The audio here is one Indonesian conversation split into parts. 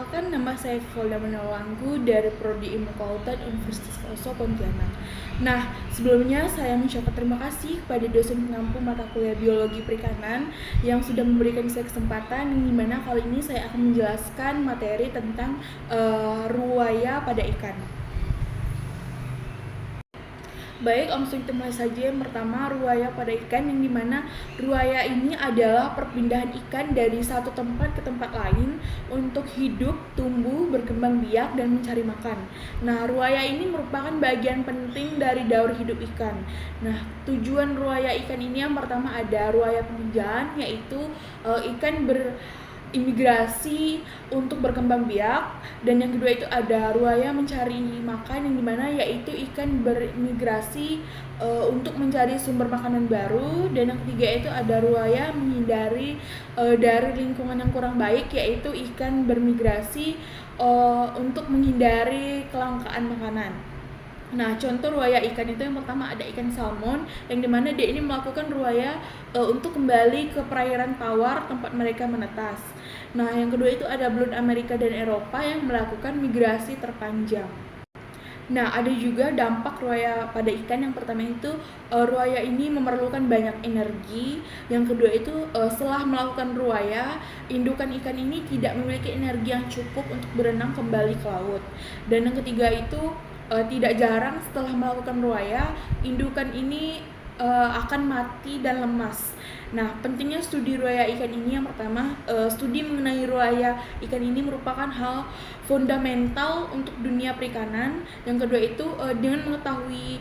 Perkenalkan, nama saya Volda Menawanggu dari Prodi Ilmu Kelautan Universitas Pelosok Pontianak. Nah, sebelumnya saya mengucapkan terima kasih kepada dosen pengampu mata kuliah Biologi Perikanan yang sudah memberikan saya kesempatan, di mana kali ini saya akan menjelaskan materi tentang ruwaya pada ikan. Baik, langsung kita mulai saja. Yang pertama, ruwaya pada ikan, yang dimana ruwaya ini adalah perpindahan ikan dari satu tempat ke tempat lain untuk hidup, tumbuh, berkembang biak, dan mencari makan. Nah, ruwaya ini merupakan bagian penting dari daur hidup ikan. Nah, tujuan ruwaya ikan ini yang pertama ada ruwaya pemijahan, yaitu ikan imigrasi untuk berkembang biak, dan yang kedua itu ada ruwaya mencari makan, yang dimana yaitu ikan bermigrasi untuk mencari sumber makanan baru, dan yang ketiga itu ada ruwaya menghindari dari lingkungan yang kurang baik, yaitu ikan bermigrasi untuk menghindari kelangkaan makanan. Nah, contoh ruwaya ikan itu yang pertama ada ikan salmon, yang dimana dia ini melakukan ruwaya untuk kembali ke perairan tawar tempat mereka menetas. Nah, yang kedua itu ada belut Amerika dan Eropa yang melakukan migrasi terpanjang. Nah, ada juga dampak ruwaya pada ikan. Yang pertama itu ruwaya ini memerlukan banyak energi. Yang kedua itu setelah melakukan ruwaya, indukan ikan ini tidak memiliki energi yang cukup untuk berenang kembali ke laut. Dan yang ketiga itu tidak jarang setelah melakukan ruwaya, indukan ini akan mati dan lemas. Nah, pentingnya studi ruwaya ikan ini yang pertama, studi mengenai ruwaya ikan ini merupakan hal fundamental untuk dunia perikanan. Yang kedua itu dengan mengetahui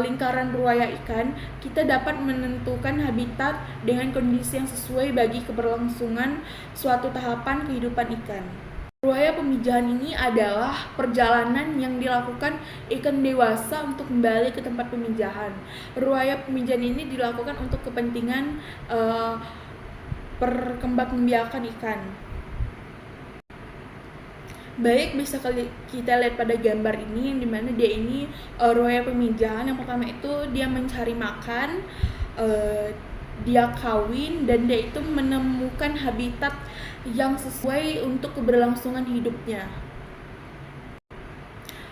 lingkaran ruwaya ikan, kita dapat menentukan habitat dengan kondisi yang sesuai bagi keberlangsungan suatu tahapan kehidupan ikan. Ruwaya pemijahan ini adalah perjalanan yang dilakukan ikan dewasa untuk kembali ke tempat pemijahan. Ruwaya pemijahan ini dilakukan untuk kepentingan perkembangbiakan ikan. Baik, bisa kita lihat pada gambar ini, yang dimana dia ini ruwaya pemijahan. Yang pertama itu dia mencari makan, dia kawin, dan dia itu menemukan habitat yang sesuai untuk keberlangsungan hidupnya.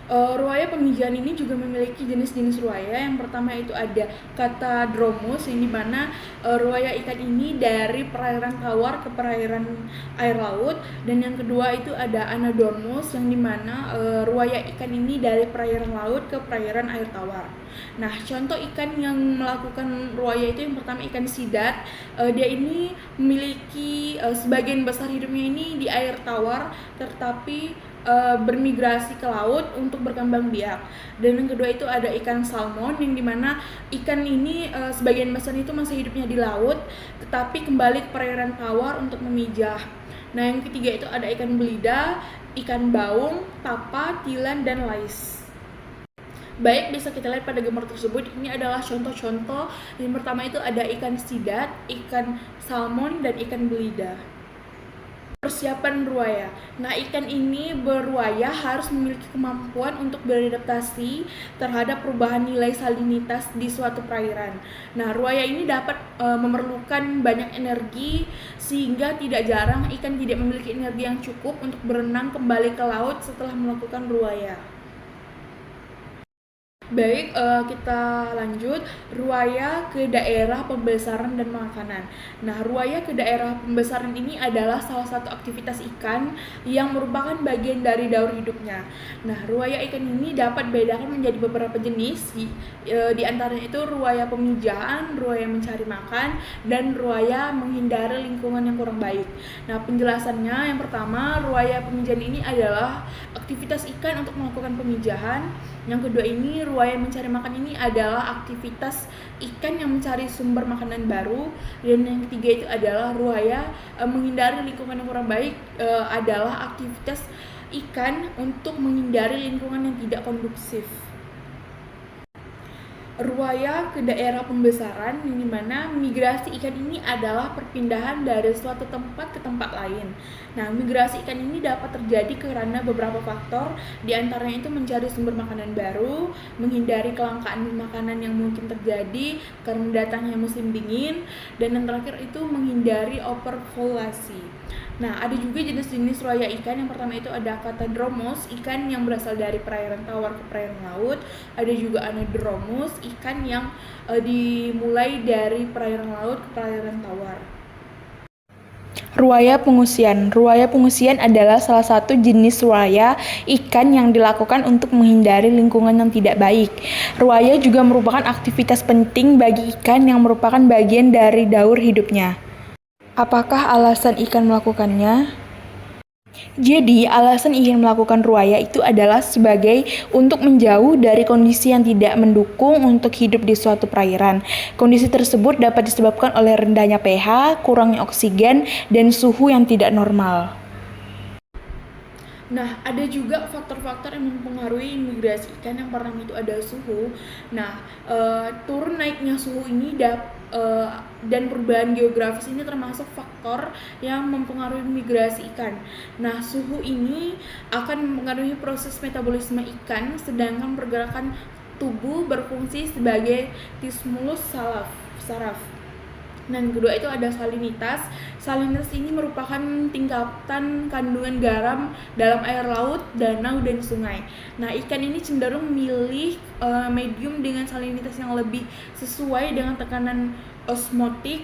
Ruwaya pemijahan ini juga memiliki jenis-jenis ruwaya. Yang pertama itu ada Catadromus, yang dimana ruwaya ikan ini dari perairan tawar ke perairan air laut, dan yang kedua itu ada Anadromous, yang dimana ruwaya ikan ini dari perairan laut ke perairan air tawar. Nah, contoh ikan yang melakukan ruwaya itu yang pertama ikan sidat. Dia ini memiliki sebagian besar hidupnya ini di air tawar, tetapi bermigrasi ke laut untuk berkembang biak. Dan yang kedua itu ada ikan salmon, yang dimana ikan ini sebagian besar itu masih hidupnya di laut, tetapi kembali ke perairan tawar untuk memijah. Nah, yang ketiga itu ada ikan belida, ikan baung, tapa, tilan, dan lais. Baik, bisa kita lihat pada gambar tersebut. Ini adalah contoh-contoh. Yang pertama itu ada ikan sidat, ikan salmon, dan ikan belida. Persiapan ruwaya. Nah, ikan ini berruwaya harus memiliki kemampuan untuk beradaptasi terhadap perubahan nilai salinitas di suatu perairan. Nah, ruwaya ini dapat memerlukan banyak energi, sehingga tidak jarang ikan tidak memiliki energi yang cukup untuk berenang kembali ke laut setelah melakukan ruwaya. Baik, kita lanjut. Ruwaya ke daerah pembesaran dan makanan. Nah, ruwaya ke daerah pembesaran ini adalah salah satu aktivitas ikan yang merupakan bagian dari daur hidupnya. Nah, ruwaya ikan ini dapat dibedakan menjadi beberapa jenis. Di antaranya itu ruwaya pemijahan, ruwaya mencari makan, dan ruwaya menghindari lingkungan yang kurang baik. Nah, penjelasannya yang pertama, ruwaya pemijahan ini adalah aktivitas ikan untuk melakukan pemijahan. Yang kedua ini ruwaya mencari makan ini adalah aktivitas ikan yang mencari sumber makanan baru. Dan yang ketiga itu adalah ruwaya menghindari lingkungan yang kurang baik, adalah aktivitas ikan untuk menghindari lingkungan yang tidak kondusif. Ruwaya ke daerah pembesaran, yang dimana migrasi ikan ini adalah perpindahan dari suatu tempat ke tempat lain. Nah, migrasi ikan ini dapat terjadi karena beberapa faktor, di antaranya itu mencari sumber makanan baru, menghindari kelangkaan makanan yang mungkin terjadi karena datangnya musim dingin, dan yang terakhir itu menghindari overpopulasi. Nah, ada juga jenis-jenis ruaya ikan. Yang pertama itu ada Catadromos, ikan yang berasal dari perairan tawar ke perairan laut. Ada juga Anadromos, ikan yang dimulai dari perairan laut ke perairan tawar. Ruaya pengungsian. Ruaya pengungsian adalah salah satu jenis ruaya ikan yang dilakukan untuk menghindari lingkungan yang tidak baik. Ruaya juga merupakan aktivitas penting bagi ikan yang merupakan bagian dari daur hidupnya. Apakah alasan ikan melakukannya? Jadi, alasan ikan melakukan ruaya itu adalah sebagai untuk menjauh dari kondisi yang tidak mendukung untuk hidup di suatu perairan. Kondisi tersebut dapat disebabkan oleh rendahnya pH, kurangnya oksigen, dan suhu yang tidak normal. Nah, ada juga faktor-faktor yang mempengaruhi migrasi ikan. Yang pertama itu ada suhu. Nah, turun naiknya suhu ini dan perubahan geografis ini termasuk faktor yang mempengaruhi migrasi ikan. Nah, suhu ini akan mempengaruhi proses metabolisme ikan, sedangkan pergerakan tubuh berfungsi sebagai stimulus saraf. Nah, yang kedua itu ada salinitas. Salinitas ini merupakan tingkatan kandungan garam dalam air laut, danau, dan sungai. Nah, ikan ini cenderung memilih medium dengan salinitas yang lebih sesuai dengan tekanan osmotik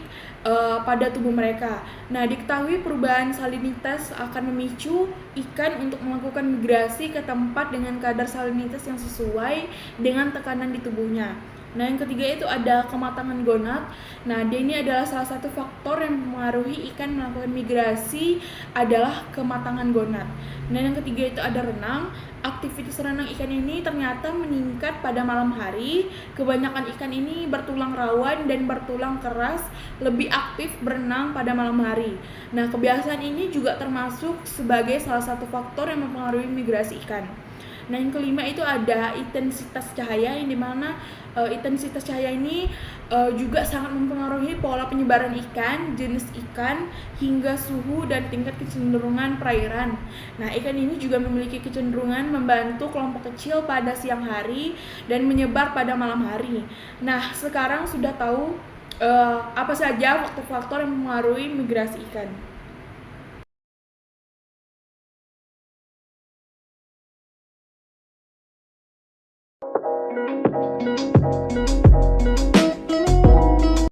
pada tubuh mereka. Nah, diketahui perubahan salinitas akan memicu ikan untuk melakukan migrasi ke tempat dengan kadar salinitas yang sesuai dengan tekanan di tubuhnya. Nah, yang ketiga itu ada kematangan gonad. Nah, ini adalah salah satu faktor yang mempengaruhi ikan melakukan migrasi adalah kematangan gonad. Nah, yang ketiga itu ada renang. Aktivitas renang ikan ini ternyata meningkat pada malam hari. Kebanyakan ikan ini bertulang rawan dan bertulang keras lebih aktif berenang pada malam hari. Nah, kebiasaan ini juga termasuk sebagai salah satu faktor yang mempengaruhi migrasi ikan. Nah, yang kelima itu ada intensitas cahaya, yang dimana intensitas cahaya ini juga sangat mempengaruhi pola penyebaran ikan, jenis ikan, hingga suhu dan tingkat kecenderungan perairan. Nah, ikan ini juga memiliki kecenderungan membantu kelompok kecil pada siang hari dan menyebar pada malam hari. Nah, sekarang sudah tahu apa saja faktor-faktor yang mempengaruhi migrasi ikan.